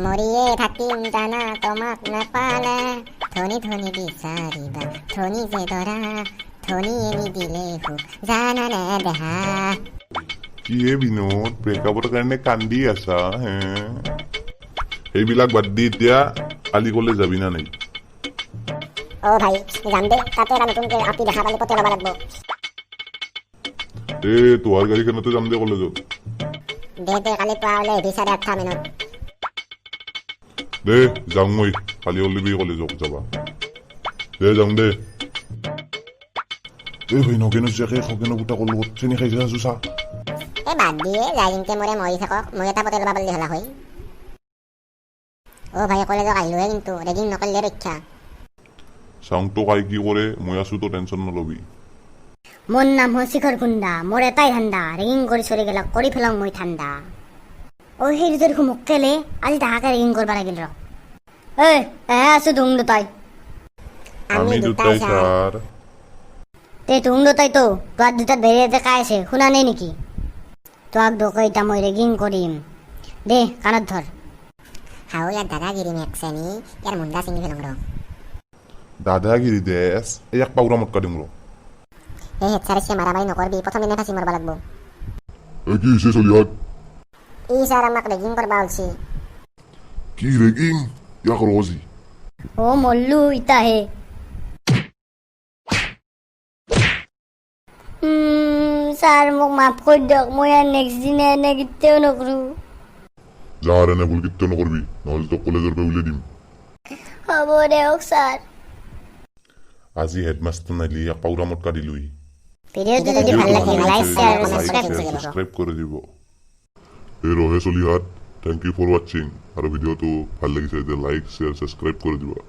মৰিয়ে থাকিম জানা তোমাক নাপালে ধনী ধনী বিচাৰিবা ধনী যে দৰা ধনীয়ে নিদিলে সুখ জানানে দেহা কি হে বিনোদ ব্ৰেকআপৰ কাৰণে কান্দি আছা হে সেইবিলাক বাদ দি এতিয়া কালি কলেজ যাবি না নাই অ ভাই যাম দে তাতে এটা নতুনকে আপি দেখা পালে পতে ল'ব লাগব তোহাৰ গাড়ীখনতে যাম দে কলেজত দে কালি পুৱা ওলাই আহিবি 8:30 মানত দে যাওঁ মই কালি ওলাবি কলেজত যাবা দে যাওঁ দে ভাই নগেনো জেকে খগেনো গোটা কলো চেনি খাইছে আছো চা বাদ দিয়ে যাই ইনকে মৰে মৰি থাকক মই এটা পতে ল'ব পাৰিলে হলা হয় অ ভাই কলেজত আহিলোহে কিন্তু ৰেগিং নকৰিলে ৰক্ষা চাংটো কাই কি কৰে মই আছো তো টেনশ্যন নলবি মোৰ নাম হ'ল শিখৰ কুণ্ডা মোৰ এটাই ধান্দা ৰেগিং কৰি চলি গেলাক কৰি পেলাওঁ মই ঠাণ্ডা অ সেই যদি মোক কেলে আজি তাহাকে ৰেগিং কৰিব লাগিল ৰ আছো তুং দুটাই আমি দুটাই স্যাৰ তে তুং দুটাই তো তোৰ দুটাত বেৰিয়াতে কাই আছে শুনা নাই নেকি তোক দোকাইতা মই ৰেগিং কৰিম দে কাণত ধৰ হাও ইয়াৰ দাদাগিৰি মেকচেনি ইয়াৰ মুণ্ডা চিঙি পেলাম ৰ দাদাগিৰি দেশ ইয়াক পাউৰা মটকা দিম ৰ এই হেডচাৰে মাৰামাৰি নকৰবি প্ৰথমে নেফাচি মাৰব লাগব কি হৈছে চলিহাত ই ছাৰ আমাক ৰেগিং কৰবা ওলছি কি ৰেগিং ইয়াক ৰজি অ মল্লু ইতাহে ছাৰ মোক মাফ কৰি দিয়ক মই আৰু নেক্সট দিনা এনে কেতিয়াও নকৰোঁ যাৰ এনে ভুল কেতিয়াও নকৰবি নহ'লে তোক কলেজৰ পৰা উলিয়াই দিম হ'ব দিয়ক ছাৰ আজি হেডমাষ্টাৰ নাহিলি ইয়াক পাউৰা মটকা দিলোহি ভিডিঅ'টো যদি ভাল লাগে লাইক শ্বেয়াৰ আৰু সাবস্ক্ৰাইব কৰি দিব ৰহে চলিহাত থেংক ইউ ফৰ ৱাচিং আৰু ভিডিঅ'টো ভাল লাগিছে লাইক শ্বেয়াৰ সাবস্ক্ৰাইব কৰি দিবা